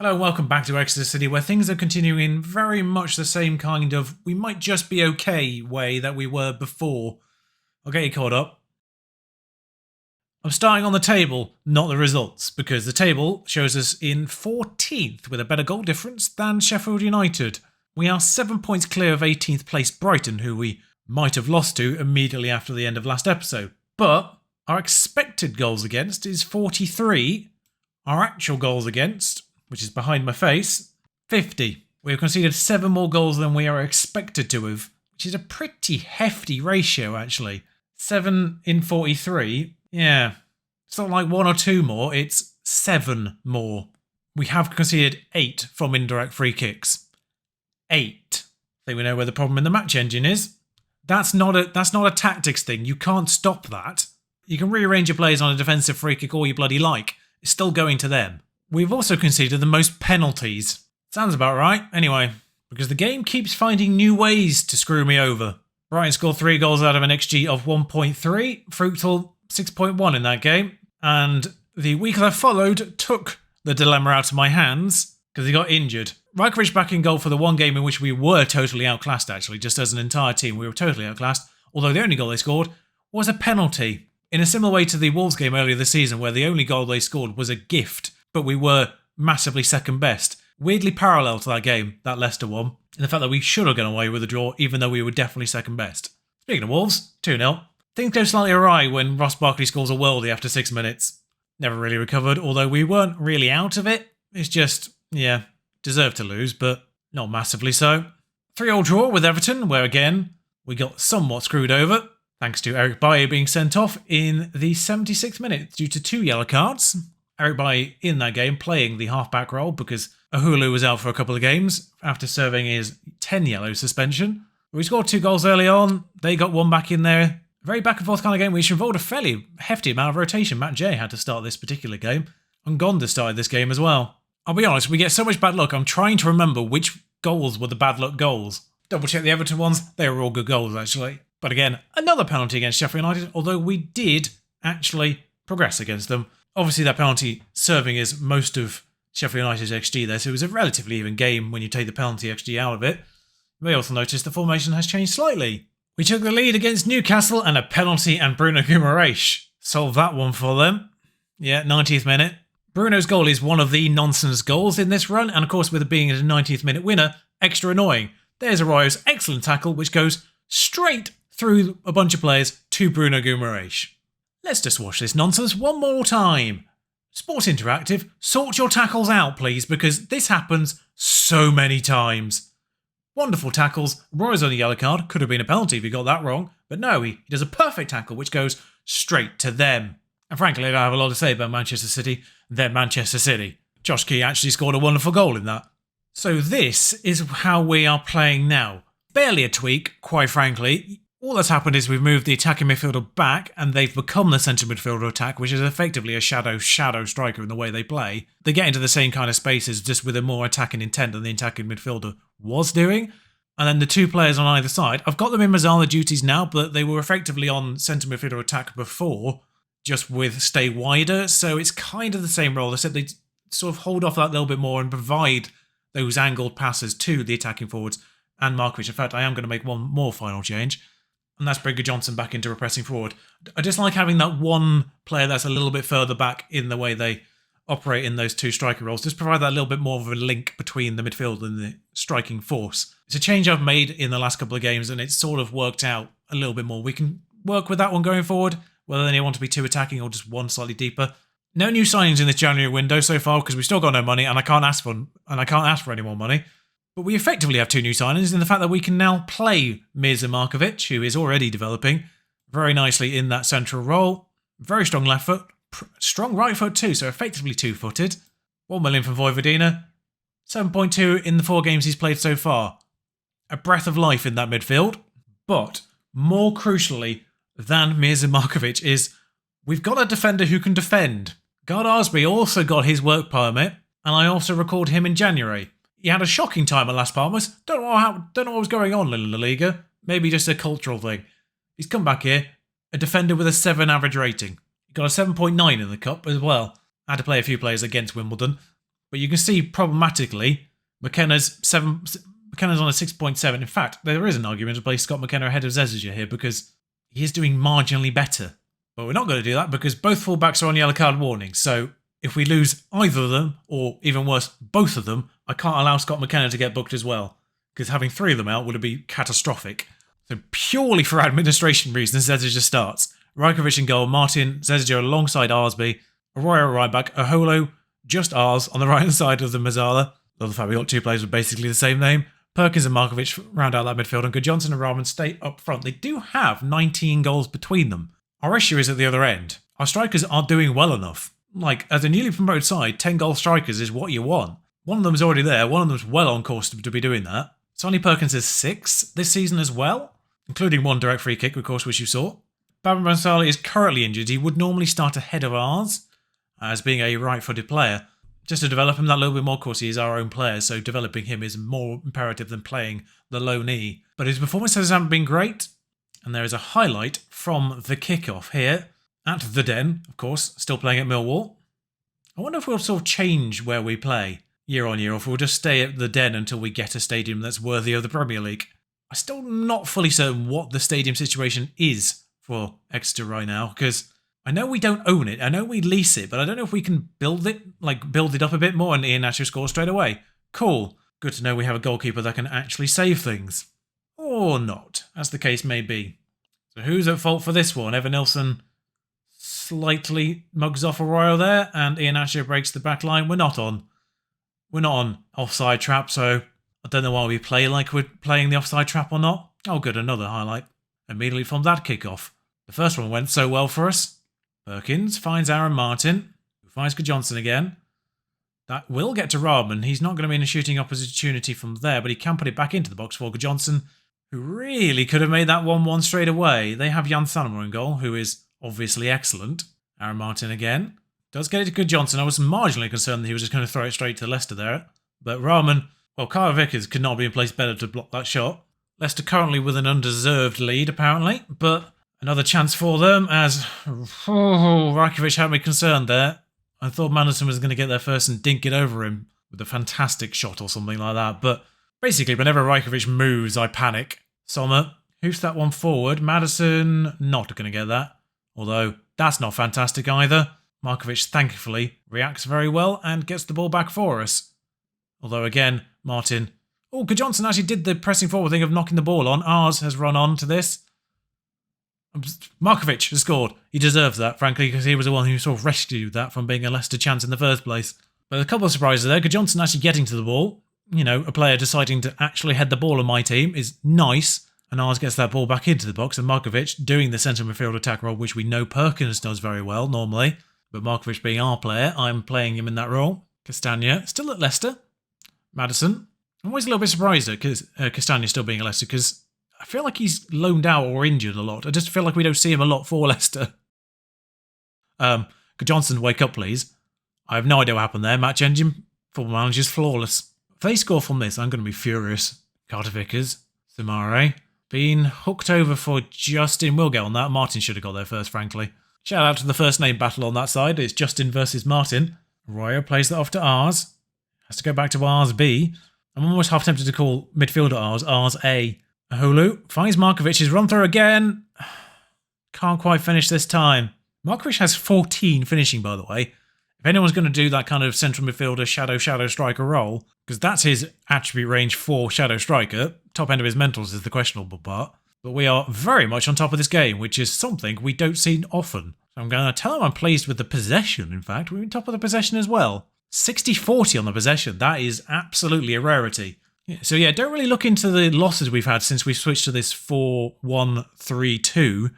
Hello and welcome back to Exeter City, where things are continuing in very much the same kind of we might just be okay way that we were before. I'll get you caught up. I'm starting on the table, not the results, because the table shows us in 14th with a better goal difference than Sheffield United. We are 7 points clear of 18th place Brighton, who we might have lost to immediately after the end of last episode. But our expected goals against is 43. Our actual goals against, which is behind my face, 50. We have conceded 7 more goals than we are expected to have, which is a pretty hefty ratio actually. 7 in 43, yeah. It's not like 1 or 2 more, it's 7 more. We have conceded 8 from indirect free kicks. 8. I think we know where the problem in the match engine is. That's not a tactics thing, you can't stop that. You can rearrange your players on a defensive free kick all you bloody like. It's still going to them. We've also conceded the most penalties. Sounds about right, anyway, because the game keeps finding new ways to screw me over. Brighton scored 3 goals out of an XG of 1.3, fruitful 6.1 in that game, and the week that followed took the dilemma out of my hands because he got injured. Rajkovic back in goal for the one game in which we were totally outclassed actually, just as an entire team we were totally outclassed, although the only goal they scored was a penalty. In a similar way to the Wolves game earlier this season where the only goal they scored was a gift, but we were massively second best. Weirdly parallel to that game, that Leicester one, in the fact that we should have gone away with a draw even though we were definitely second best. Speaking of Wolves, 2-0. Things go slightly awry when Ross Barkley scores a worldie after 6 minutes. Never really recovered, although we weren't really out of it. It's just, yeah, deserved to lose, but not massively so. 3-3 draw with Everton, where again, we got somewhat screwed over, thanks to Eric Bailly being sent off in the 76th minute due to 2 yellow cards. Eric Bailly in that game playing the half-back role because Ahulu was out for a couple of games after serving his 10 yellow suspension. We scored 2 goals early on, they got 1 back in there. Very back and forth kind of game which involved a fairly hefty amount of rotation. Matt J had to start this particular game, and Gonda started this game as well. I'll be honest, we get so much bad luck, I'm trying to remember which goals were the bad luck goals. Double check the Everton ones, they were all good goals actually. But again, another penalty against Sheffield United, although we did actually progress against them. Obviously that penalty serving as most of Sheffield United's XG there, so it was a relatively even game when you take the penalty XG out of it. You may also notice the formation has changed slightly. We took the lead against Newcastle and a penalty and Bruno Guimaraes solved that one for them. Yeah, 90th minute. Bruno's goal is one of the nonsense goals in this run, and of course with it being a 90th minute winner, extra annoying. There's Arroyo's excellent tackle which goes straight through a bunch of players to Bruno Guimaraes. Let's just watch this nonsense one more time. Sports Interactive, sort your tackles out please, because this happens so many times. Wonderful tackles. Roy's on a yellow card. Could have been a penalty if he got that wrong. But no, he does a perfect tackle which goes straight to them. And frankly, I don't have a lot to say about Manchester City. They're Manchester City. Josh Key actually scored a wonderful goal in that. So this is how we are playing now. Barely a tweak, quite frankly. All that's happened is we've moved the attacking midfielder back and they've become the centre midfielder attack, which is effectively a shadow striker in the way they play. They get into the same kind of spaces just with a more attacking intent than the attacking midfielder was doing. And then the 2 players on either side, I've got them in Mazzala duties now, but they were effectively on centre midfielder attack before, just with stay wider. So it's kind of the same role, except they sort of hold off that little bit more and provide those angled passes to the attacking forwards and Markovic. In fact, I am going to make one more final change. And that's Brigger Johnson back into a pressing forward. I just like having that one player that's a little bit further back in the way they operate in those 2 striker roles. Just provide that little bit more of a link between the midfield and the striking force. It's a change I've made in the last couple of games and it's sort of worked out a little bit more. We can work with that one going forward, whether they want to be 2 attacking or just 1 slightly deeper. No new signings in this January window so far because we've still got no money and I can't ask for any more money. But we effectively have 2 new signings in the fact that we can now play Mirza Markovic, who is already developing very nicely in that central role. Very strong left foot, strong right foot too, so effectively 2-footed. 1 million from Vojvodina, 7.2 in the 4 games he's played so far. A breath of life in that midfield. But more crucially than Mirza Markovic is we've got a defender who can defend. Gard Arsby also got his work permit, and I also recalled him in January. He had a shocking time at Las Palmas. Don't know what was going on in La Liga. Maybe just a cultural thing. He's come back here, a defender with a 7 average rating. He got a 7.9 in the cup as well. I had to play a few players against Wimbledon. But you can see problematically, McKenna's on a 6.7. In fact, there is an argument to place Scott McKenna ahead of Zezija here because he is doing marginally better. But we're not going to do that because both fullbacks are on yellow card warning. So if we lose either of them, or even worse, both of them, I can't allow Scott McKenna to get booked as well. Because having 3 of them out would be catastrophic. So purely for administration reasons, Zezija starts. Rajkovic in goal, Martin, Zezija alongside Arsby, Arroyo right back, Aholo, just Ars on the right-hand side of the Mazzala. Love the fact we got 2 players with basically the same name. Perkins and Markovic round out that midfield, and Johnson and Rahman stay up front. They do have 19 goals between them. Our issue is at the other end. Our strikers aren't doing well enough. Like, as a newly promoted side, 10-goal strikers is what you want. One of them's already there, one of them's well on course to be doing that. Sonny Perkins is 6 this season as well, including 1 direct free kick, of course, which you saw. Babin Bansali is currently injured. He would normally start ahead of ours, as being a right-footed player. Just to develop him that little bit more, of course, he is our own player, so developing him is more imperative than playing the low knee. But his performances haven't been great, and there is a highlight from the kickoff here at the Den, of course, still playing at Millwall. I wonder if we'll sort of change where we play year on year, or if we'll just stay at the Den until we get a stadium that's worthy of the Premier League. I'm still not fully certain what the stadium situation is for Exeter right now, because I know we don't own it, I know we lease it, but I don't know if we can build it up a bit more and Ian actually scores straight away. Cool. Good to know we have a goalkeeper that can actually save things. Or not, as the case may be. So who's at fault for this one? Evan Nilsson slightly mugs off Arroyo there, and Ian Asher breaks the back line. We're not on offside trap, so I don't know why we play like we're playing the offside trap or not. Oh good, another highlight. Immediately from that kickoff. The first one went so well for us. Perkins finds Aaron Martin, who finds Johnson again. That will get to Rahman. He's not going to be in a shooting opportunity from there, but he can put it back into the box for Johnson, who really could have made that 1-1 straight away. They have Jan Sanoma in goal, who is obviously excellent. Aaron Martin again. Does get it to Johnson. I was marginally concerned that he was just going to throw it straight to Leicester there. But Rahman, well, Kyle Vickers could not be in place better to block that shot. Leicester currently with an undeserved lead, apparently, but another chance for them as Rajkovic had me concerned there. I thought Manderson was going to get there first and dink it over him with a fantastic shot or something like that. But basically, whenever Rajkovic moves, I panic. Sommer hoofs that one forward. Madison not going to get that. Although, that's not fantastic either. Markovic, thankfully, reacts very well and gets the ball back for us. Although, again, Martin... Oh, Johnson actually did the pressing forward thing of knocking the ball on. Ours has run on to this. Markovic has scored. He deserves that, frankly, because he was the one who sort of rescued that from being a Leicester chance in the first place. But a couple of surprises there. Johnson actually getting to the ball. You know, a player deciding to actually head the ball on my team is nice. And ours gets that ball back into the box. And Markovic doing the centre midfield attack role, which we know Perkins does very well normally. But Markovic being our player, I'm playing him in that role. Castagna, still at Leicester. Madison. I'm always a little bit surprised at Castagna still being at Leicester, because I feel like he's loaned out or injured a lot. I just feel like we don't see him a lot for Leicester. Johnson, wake up, please. I have no idea what happened there. Match engine, football manager's flawless. If they score from this, I'm going to be furious. Carter Vickers, Samare, being hooked over for Justin. We'll get on that. Martin should have got there first, frankly. Shout out to the first name battle on that side. It's Justin versus Martin. Arroyo plays that off to Ars. Has to go back to Ars B. I'm almost half tempted to call midfielder Ars A. Aholu finds Markovic. He's run through again. Can't quite finish this time. Markovic has 14 finishing, by the way. If anyone's going to do that kind of central midfielder, shadow striker role, because that's his attribute range for shadow striker, top end of his mentals is the questionable part. But we are very much on top of this game, which is something we don't see often. So I'm going to tell him I'm pleased with the possession, in fact. We're on top of the possession as well. 60-40 on the possession. That is absolutely a rarity. So yeah, don't really look into the losses we've had since we switched to this 4-1-3-2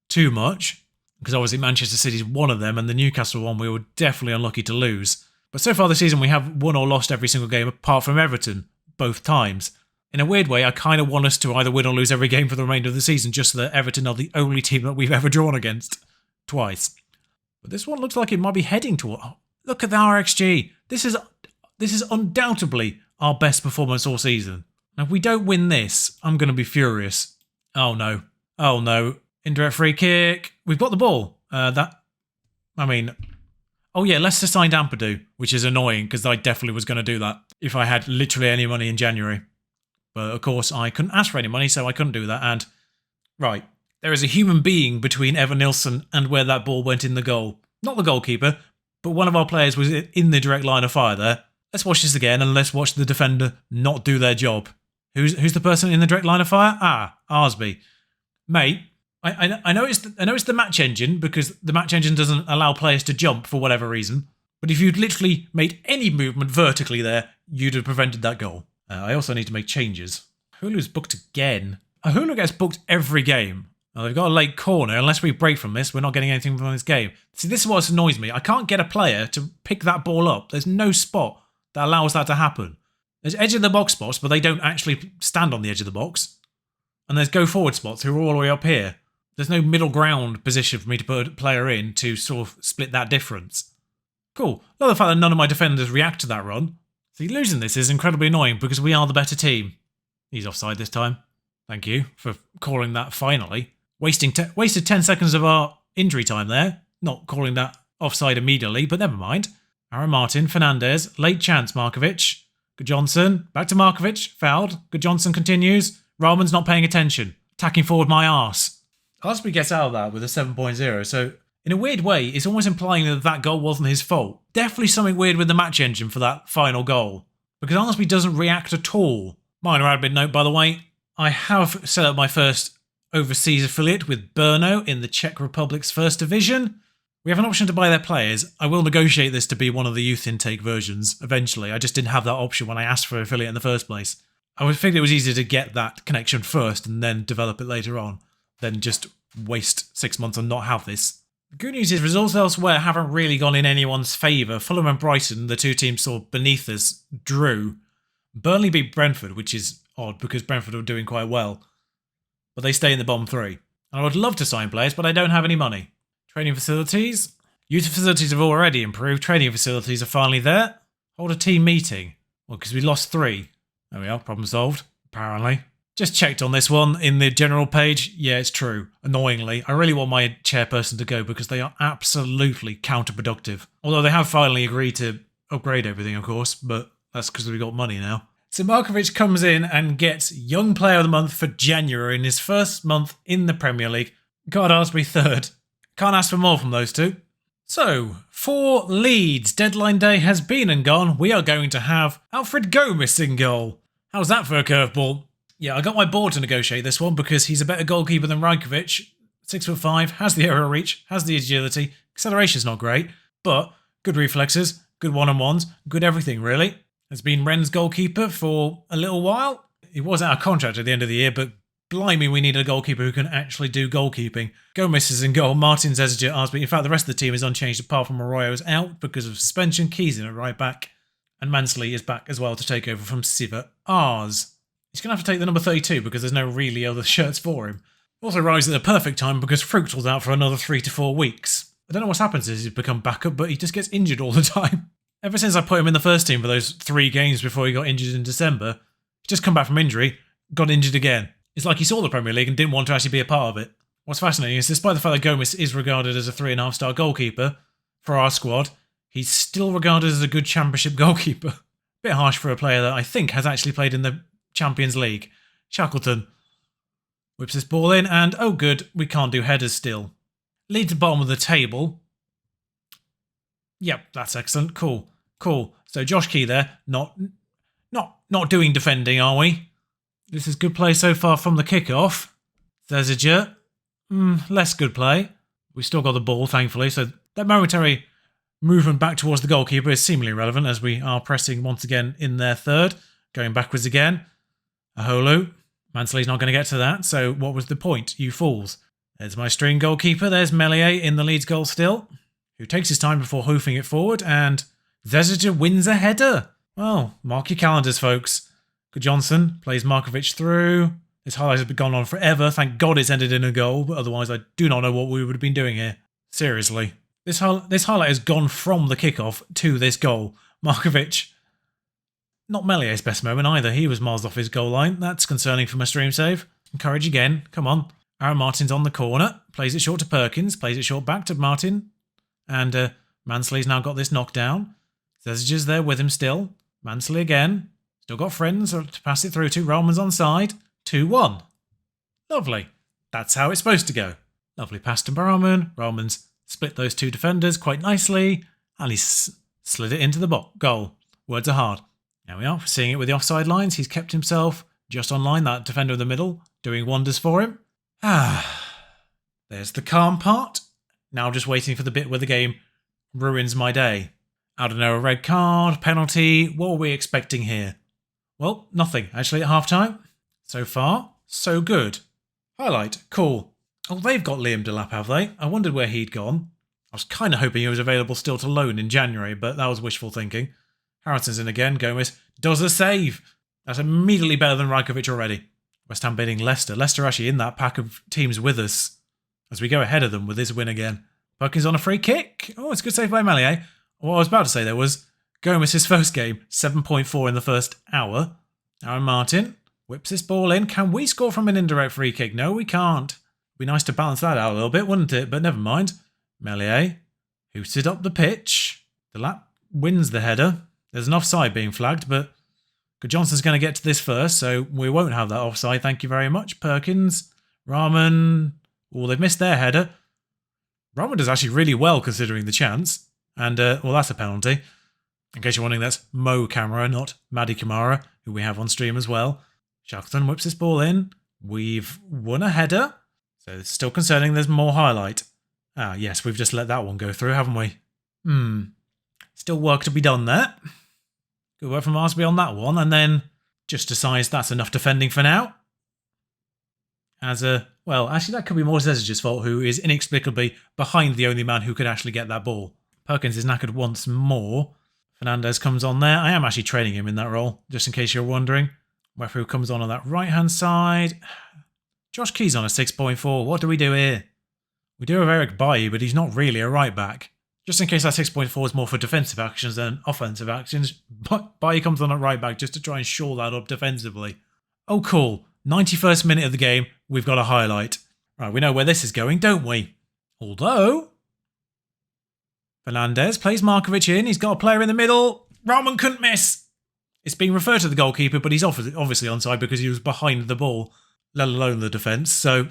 too much. Because obviously Manchester City's one of them, and the Newcastle one we were definitely unlucky to lose. But so far this season we have won or lost every single game apart from Everton, both times. In a weird way, I kind of want us to either win or lose every game for the remainder of the season, just so that Everton are the only team that we've ever drawn against. Twice. But this one looks like it might be heading toward... Look at our XG. This is undoubtedly our best performance all season. Now, if we don't win this, I'm going to be furious. Oh, no. Oh, no. Indirect free kick. We've got the ball. Oh yeah, Leicester signed Ampadu, which is annoying because I definitely was going to do that if I had literally any money in January. But of course, I couldn't ask for any money, so I couldn't do that. And, right, there is a human being between Evan Nilsson and where that ball went in the goal. Not the goalkeeper, but one of our players was in the direct line of fire there. Let's watch this again and let's watch the defender not do their job. Who's the person in the direct line of fire? Ah, Arsby. Mate, I know it's the match engine because the match engine doesn't allow players to jump for whatever reason. But if you'd literally made any movement vertically there, you'd have prevented that goal. I also need to make changes. Hulu's booked again. Hulu gets booked every game. Now, they've got a late corner. Unless we break from this, we're not getting anything from this game. See, this is what annoys me. I can't get a player to pick that ball up. There's no spot that allows that to happen. There's edge of the box spots, but they don't actually stand on the edge of the box. And there's go forward spots who are all the way up here. There's no middle ground position for me to put a player in to sort of split that difference. Cool. Love the fact that none of my defenders react to that run. See, losing this is incredibly annoying because we are the better team. He's offside this time. Thank you for calling that finally. Wasted 10 seconds of our injury time there. Not calling that offside immediately, but never mind. Aaron Martin, Fernandez, late chance Markovic. Good Johnson, back to Markovic, fouled. Good Johnson continues. Rahman's not paying attention. Attacking forward my arse. Arsby gets out of that with a 7.0, so in a weird way, it's almost implying that that goal wasn't his fault. Definitely something weird with the match engine for that final goal. Because Arsby doesn't react at all. Minor admin note, by the way, I have set up my first overseas affiliate with Brno in the Czech Republic's First Division. We have an option to buy their players. I will negotiate this to be one of the youth intake versions eventually. I just didn't have that option when I asked for an affiliate in the first place. I would think it was easier to get that connection first and then develop it later on than just waste 6 months and not have this. The good news is results elsewhere haven't really gone in anyone's favour. Fulham and Brighton, the two teams sort of beneath us, drew. Burnley beat Brentford, which is odd because Brentford are doing quite well. But they stay in the bottom three. And I would love to sign players, but I don't have any money. Training facilities. Youth facilities have already improved. Training facilities are finally there. Hold a team meeting. Well, because we lost 3. There we are, problem solved, apparently. Just checked on this one in the general page. Yeah, it's true. Annoyingly. I really want my chairperson to go because they are absolutely counterproductive. Although they have finally agreed to upgrade everything, of course, but that's because we've got money now. So Markovic comes in and gets Young Player of the Month for January in his first month in the Premier League. God Arsby third. Can't ask for more from those two. So, for Leeds, deadline day has been and gone. We are going to have Alfred Gomis in goal. How's that for a curveball? Yeah, I got my board to negotiate this one because he's a better goalkeeper than Rajkovic. 6'5", has the aerial reach, has the agility. Acceleration's not great, but good reflexes, good one-on-ones, good everything really. Has been Rennes goalkeeper for a little while. He was out of contract at the end of the year, but blimey, we need a goalkeeper who can actually do goalkeeping. Gomis is in goal, Martins, Exeter, Arsby. In fact, the rest of the team is unchanged apart from Arroyo's out because of suspension. Keys in at right back. And Mansley is back as well to take over from Siva Ars. He's going to have to take the number 32 because there's no really other shirts for him. Also arrives at the perfect time because Fruchtel's out for another 3 to 4 weeks. I don't know what's happened since he's become backup, but he just gets injured all the time. Ever since I put him in the first team for those 3 games before he got injured in December, he's just come back from injury, got injured again. It's like he saw the Premier League and didn't want to actually be a part of it. What's fascinating is despite the fact that Gomis is regarded as a 3.5-star goalkeeper for our squad, he's still regarded as a good championship goalkeeper. Bit harsh for a player that I think has actually played in the Champions League. Shackleton whips this ball in and, oh good, we can't do headers still. Leads the bottom of the table. Yep, that's excellent. Cool. So Josh Key there, not doing defending, are we? This is good play so far from the kickoff. Zeziger. Less good play. We still got the ball, thankfully, so that momentary movement back towards the goalkeeper is seemingly irrelevant as we are pressing once again in their third. Going backwards again. Aholu. Mansley's not going to get to that, so what was the point, you fools? There's my string goalkeeper. There's Melier in the Leeds goal still, who takes his time before hoofing it forward, and Zeziger wins a header. Well, mark your calendars, folks. Good Johnson plays Markovic through. This highlight has been gone on forever. Thank God it's ended in a goal, but otherwise I do not know what we would have been doing here. Seriously. This highlight has gone from the kickoff to this goal. Markovic, not Melier's best moment either. He was miles off his goal line. That's concerning from a stream save. Encourage again. Come on. Aaron Martin's on the corner. Plays it short to Perkins. Plays it short back to Martin. And Mansley's now got this knockdown. Zezige's there with him still. Mansley again. Still got friends to pass it through to. Roman's on side. 2-1. Lovely. That's how it's supposed to go. Lovely pass to Roman. Roman's split those two defenders quite nicely. And he's slid it into the goal. Words are hard. Now we are seeing it with the offside lines. He's kept himself just on line. That defender in the middle doing wonders for him. There's the calm part. Now just waiting for the bit where the game ruins my day. I don't know, a red card, penalty. What were we expecting here? Well, nothing actually at half-time. So far, so good. Highlight, cool. Oh, they've got Liam Delap, have they? I wondered where he'd gone. I was kind of hoping he was available still to loan in January, but that was wishful thinking. Harrison's in again. Gomez does a save. That's immediately better than Rajkovic already. West Ham beating Leicester. Leicester actually in that pack of teams with us as we go ahead of them with this win again. Perkins on a free kick. Oh, it's a good save by Meslier. What I was about to say there was Gomez's first game, 7.4 in the first hour. Aaron Martin whips this ball in. Can we score from an indirect free kick? No, we can't. It'd be nice to balance that out a little bit, wouldn't it? But never mind. Meslier hooted up the pitch. Delap wins the header. There's an offside being flagged, but Johnson's going to get to this first, so we won't have that offside. Thank you very much. Perkins, Rahman. Oh, they've missed their header. Rahman does actually really well considering the chance. And, well, that's a penalty. In case you're wondering, that's Mo Camara, not Maddie Kamara, who we have on stream as well. Shackleton whips this ball in. We've won a header. So it's still concerning there's more highlight. Ah, yes, we've just let that one go through, haven't we? Still work to be done there. Good work from Arsby on that one, and then just decides that's enough defending for now. Well, actually that could be more Zezige's fault, who is inexplicably behind the only man who could actually get that ball. Perkins is knackered once more. Fernandez comes on there. I am actually training him in that role, just in case you're wondering. Wefu comes on that right-hand side. Josh Key's on a 6.4. What do we do here? We do have Eric Bailly, but he's not really a right-back. Just in case that 6.4 is more for defensive actions than offensive actions, but Bailly comes on at right-back just to try and shore that up defensively. Oh, cool. 91st minute of the game, we've got a highlight. Right, we know where this is going, don't we? Although Fernandez plays Markovic in. He's got a player in the middle. Roman couldn't miss. It's being referred to the goalkeeper, but he's obviously onside because he was behind the ball, let alone the defence. So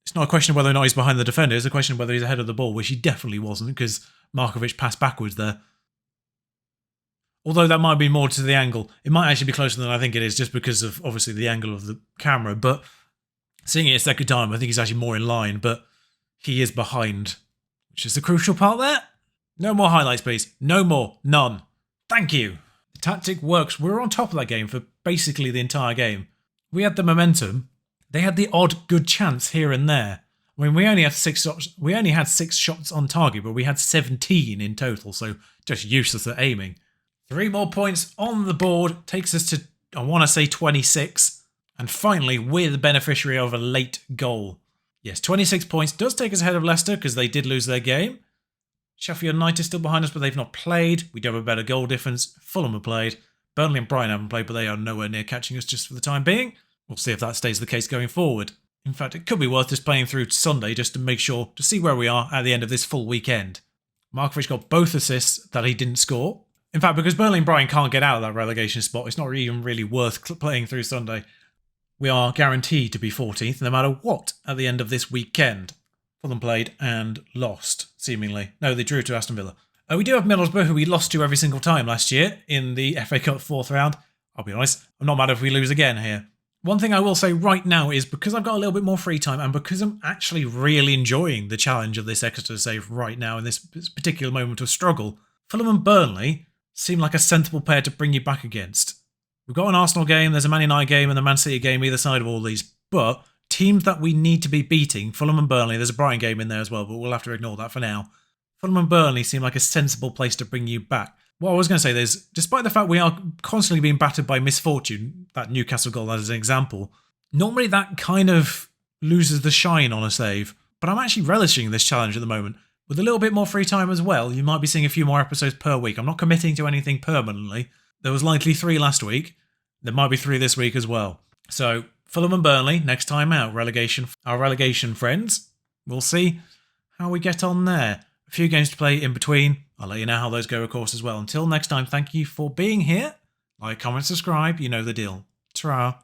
it's not a question of whether or not he's behind the defender. It's a question of whether he's ahead of the ball, which he definitely wasn't because Markovic passed backwards there. Although that might be more to the angle. It might actually be closer than I think it is just because of, obviously, the angle of the camera. But seeing it a second time, I think he's actually more in line. But he is behind, which is the crucial part there. No more highlights, please. No more. None. Thank you. The tactic works. We were on top of that game for basically the entire game. We had the momentum. They had the odd good chance here and there. I mean, we only had 6 shots. We only had 6 shots on target, but we had 17 in total. So just useless at aiming. 3 more points on the board takes us to, I want to say, 26. And finally, we're the beneficiary of a late goal. Yes, 26 points does take us ahead of Leicester because they did lose their game. Sheffield United still behind us, but they've not played. We do have a better goal difference. Fulham have played. Burnley and Brighton haven't played, but they are nowhere near catching us just for the time being. We'll see if that stays the case going forward. In fact, it could be worth just playing through Sunday just to make sure, to see where we are at the end of this full weekend. Markovic got both assists that he didn't score. In fact, because Burnley and Brighton can't get out of that relegation spot, it's not even really worth playing through Sunday. We are guaranteed to be 14th no matter what at the end of this weekend. Fulham played and lost, seemingly. No, they drew to Aston Villa. We do have Middlesbrough, who we lost to every single time last year in the FA Cup 4th round. I'll be honest, I'm not mad if we lose again here. One thing I will say right now is because I've got a little bit more free time and because I'm actually really enjoying the challenge of this Exeter save right now in this particular moment of struggle, Fulham and Burnley seem like a sensible pair to bring you back against. We've got an Arsenal game, there's a Man United game and a Man City game either side of all these, but teams that we need to be beating, Fulham and Burnley, there's a Brighton game in there as well, but we'll have to ignore that for now. Fulham and Burnley seem like a sensible place to bring you back. What I was going to say is, despite the fact we are constantly being battered by misfortune, that Newcastle goal as an example, normally that kind of loses the shine on a save, but I'm actually relishing this challenge at the moment. With a little bit more free time as well, you might be seeing a few more episodes per week. I'm not committing to anything permanently. There was likely 3 last week. There might be 3 this week as well. So, Fulham and Burnley, next time out, our relegation friends. We'll see how we get on there. A few games to play in between. I'll let you know how those go, of course, as well. Until next time, thank you for being here. Like, comment, subscribe. You know the deal. Ta-ra.